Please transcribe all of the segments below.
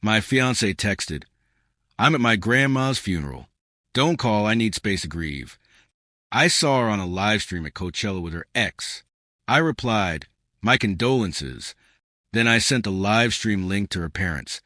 My fiancé texted, I'm at my grandma's funeral. Don't call, I need space to grieve. I saw her on a live stream at Coachella with her ex. I replied, my condolences. Then I sent a live stream link to her parents,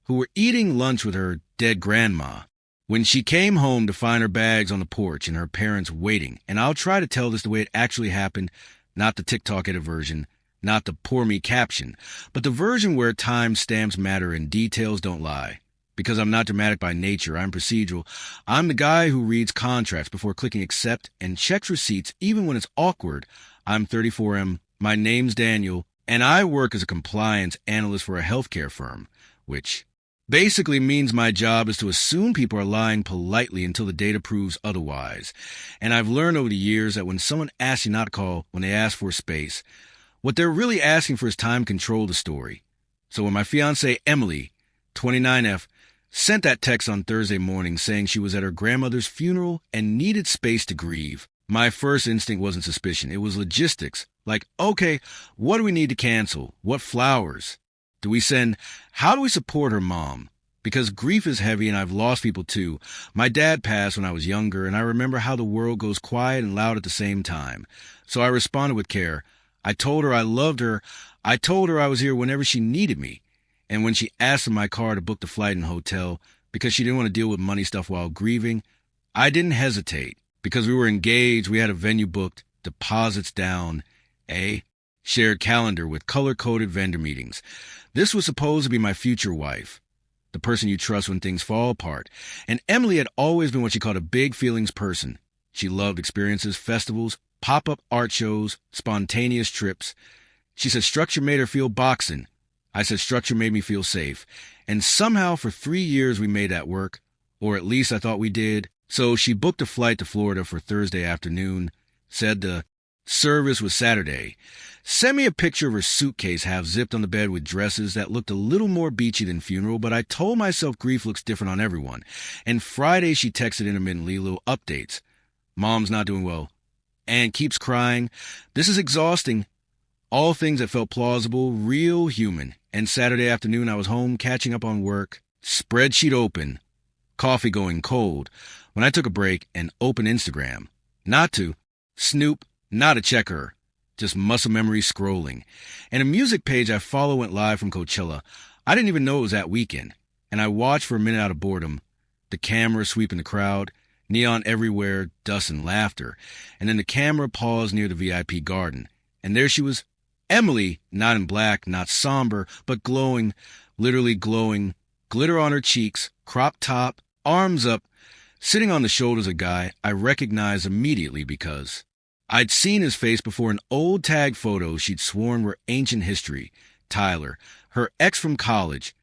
who were eating lunch with her dead grandma. When she came home to find her bags on the porch and her parents waiting, and I'll try to tell this the way it actually happened, not the TikTok edit version, not the poor me caption, but the version where time stamps matter and details don't lie. Because I'm not dramatic by nature, I'm procedural. I'm the guy who reads contracts before clicking accept and checks receipts even when it's awkward. I'm 34M, my name's Daniel, and I work as a compliance analyst for a healthcare firm, which basically means my job is to assume people are lying politely until the data proves otherwise. And I've learned over the years that when someone asks you not to call when they ask for space, what they're really asking for is time control the story. So when my fiancée Emily, 29F, sent that text on Thursday morning saying she was at her grandmother's funeral and needed space to grieve, my first instinct wasn't suspicion. It was logistics. Like, okay, what do we need to cancel? What flowers? Do we send? How do we support her mom? Because grief is heavy and I've lost people too. My dad passed when I was younger and I remember how the world goes quiet and loud at the same time. So I responded with care. I told her I loved her. I told her I was here whenever she needed me. And when she asked for my car to book the flight and hotel because she didn't want to deal with money stuff while grieving, I didn't hesitate. Because we were engaged, we had a venue booked, deposits down, shared calendar with color-coded vendor meetings. This was supposed to be my future wife, the person you trust when things fall apart. And Emily had always been what she called a big feelings person. She loved experiences, festivals, pop-up art shows, spontaneous trips. She said structure made her feel boxing. I said structure made me feel safe. And somehow for 3 years we made that work, or at least I thought we did. So she booked a flight to Florida for Thursday afternoon, said the service was Saturday. Sent me a picture of her suitcase half zipped on the bed with dresses that looked a little more beachy than funeral, but I told myself grief looks different on everyone. And Friday she texted intermittently little updates. Mom's not doing well. And keeps crying. This is exhausting. All things that felt plausible, real human. And Saturday afternoon I was home catching up on work. Spreadsheet open. Coffee going cold. When I took a break and opened Instagram. Not to snoop, not to check her. Just muscle memory scrolling. And a music page I follow went live from Coachella. I didn't even know it was that weekend. And I watched for a minute out of boredom. The camera sweeping the crowd. Neon everywhere, dust and laughter. And then the camera paused near the VIP garden. And there she was, Emily, not in black, not somber, but glowing, literally glowing. Glitter on her cheeks, crop top, arms up, sitting on the shoulders of a guy I recognized immediately because I'd seen his face before in old tag photos she'd sworn were ancient history. Tyler, her ex from college,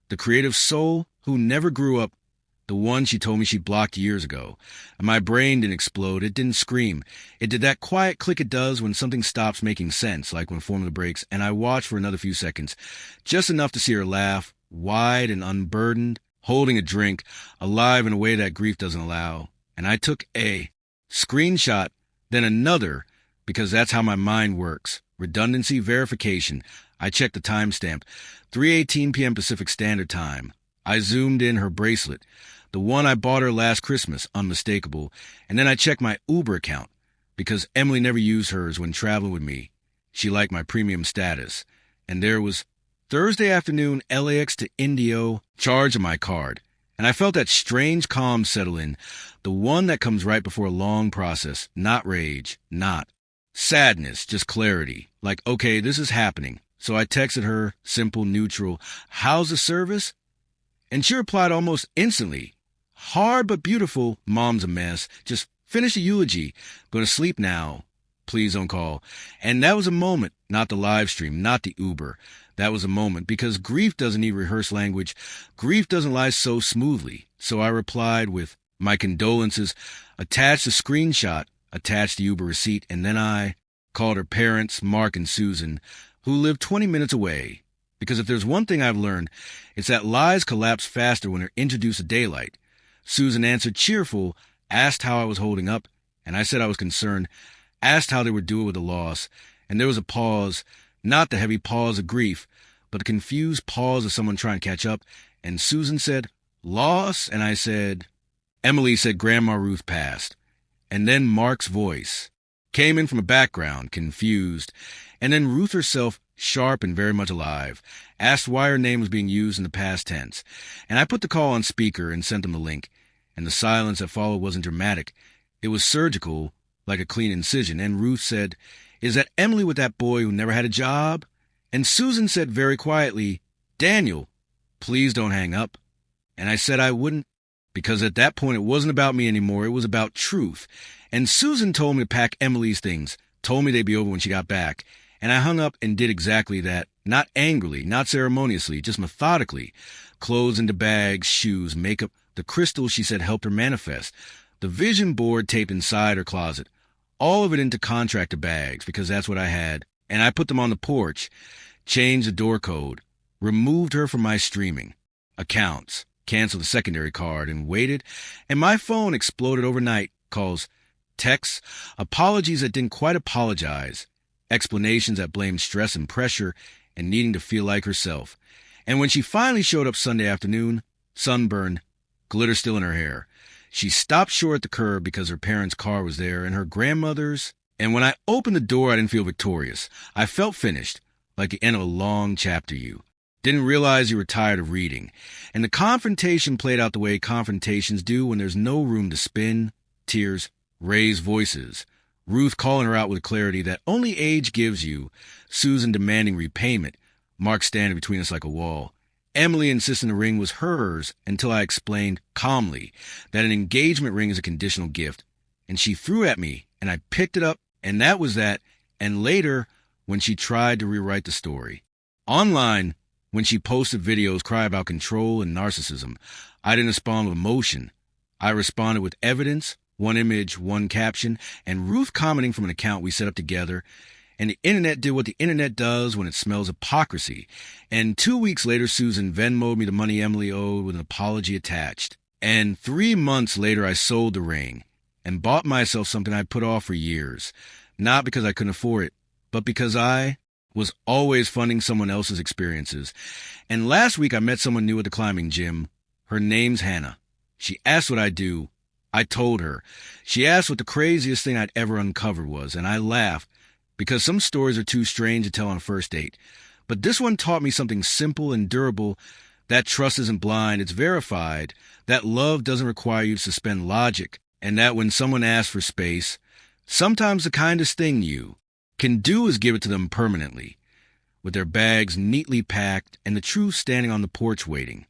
the creative soul who never grew up, the one she told me she blocked years ago. And my brain didn't explode, it didn't scream. It did that quiet click it does when something stops making sense, like when formula breaks, and I watched for another few seconds, just enough to see her laugh, wide and unburdened, holding a drink, alive in a way that grief doesn't allow. And I took a screenshot, then another, because that's how my mind works. Redundancy, verification. I checked the timestamp, 3:18 p.m. Pacific Standard Time. I zoomed in her bracelet, the one I bought her last Christmas, unmistakable. And then I checked my Uber account, because Emily never used hers when traveling with me. She liked my premium status. And there was Thursday afternoon, LAX to Indio, charge of my card. And I felt that strange calm settle in, the one that comes right before a long process, not rage, not sadness, just clarity. Like, okay, this is happening. So I texted her, simple, neutral, how's the service? And she replied almost instantly, hard but beautiful, mom's a mess, just finish the eulogy, gonna sleep now, please don't call. And that was a moment, not the live stream, not the Uber. That was a moment, because grief doesn't need rehearsed language. Grief doesn't lie so smoothly. So I replied with my condolences, attached a screenshot, attached the Uber receipt, and then I called her parents, Mark and Susan, who lived 20 minutes away. Because if there's one thing I've learned, it's that lies collapse faster when they're introduced to daylight. Susan answered cheerful, asked how I was holding up, and I said I was concerned, asked how they were doing with the loss, and there was a pause. Not the heavy pause of grief, but a confused pause of someone trying to catch up, And Susan said, "Loss?" And I said, "Emily said Grandma Ruth passed." And then Mark's voice came in from a background, confused. And then Ruth herself, sharp and very much alive, asked why her name was being used in the past tense. And I put the call on speaker and sent them the link. And the silence that followed wasn't dramatic. It was surgical, like a clean incision. And Ruth said, "Is that Emily with that boy who never had a job?" And Susan said very quietly, "Daniel, please don't hang up." And I said I wouldn't, because at that point it wasn't about me anymore. It was about truth. And Susan told me to pack Emily's things, told me they'd be over when she got back. And I hung up and did exactly that, not angrily, not ceremoniously, just methodically. Clothes into bags, shoes, makeup, the crystals she said helped her manifest, the vision board taped inside her closet, all of it into contractor bags, because that's what I had. And I put them on the porch, changed the door code, removed her from my streaming accounts, canceled the secondary card, and waited. And my phone exploded overnight. Calls, texts, apologies that didn't quite apologize, explanations that blamed stress and pressure and needing to feel like herself. And when she finally showed up Sunday afternoon, sunburned, glitter still in her hair, she stopped short at the curb because her parents' car was there and her grandmother's. And when I opened the door, I didn't feel victorious. I felt finished, like the end of a long chapter you didn't realize you were tired of reading. And the confrontation played out the way confrontations do when there's no room to spin, tears, raise voices. Ruth calling her out with clarity that only age gives you. Susan demanding repayment. Mark standing between us like a wall. Emily insisting the ring was hers until I explained calmly that an engagement ring is a conditional gift. And she threw at me, and I picked it up, and that was that. And later, when she tried to rewrite the story. Online, when she posted videos cry about control and narcissism, I didn't respond with emotion. I responded with evidence, one image, one caption, and Ruth commenting from an account we set up together. And the internet did what the internet does when it smells hypocrisy. And 2 weeks later, Susan Venmo'd me the money Emily owed with an apology attached. And 3 months later, I sold the ring and bought myself something I'd put off for years. Not because I couldn't afford it, but because I was always funding someone else's experiences. And last week I met someone new at the climbing gym. Her name's Hannah. She asked what I do. I told her. She asked what the craziest thing I'd ever uncovered was, and I laughed, because some stories are too strange to tell on a first date. But this one taught me something simple and durable, that trust isn't blind, it's verified, that love doesn't require you to suspend logic, and that when someone asks for space, sometimes the kindest thing you can do is give it to them permanently, with their bags neatly packed and the truth standing on the porch waiting.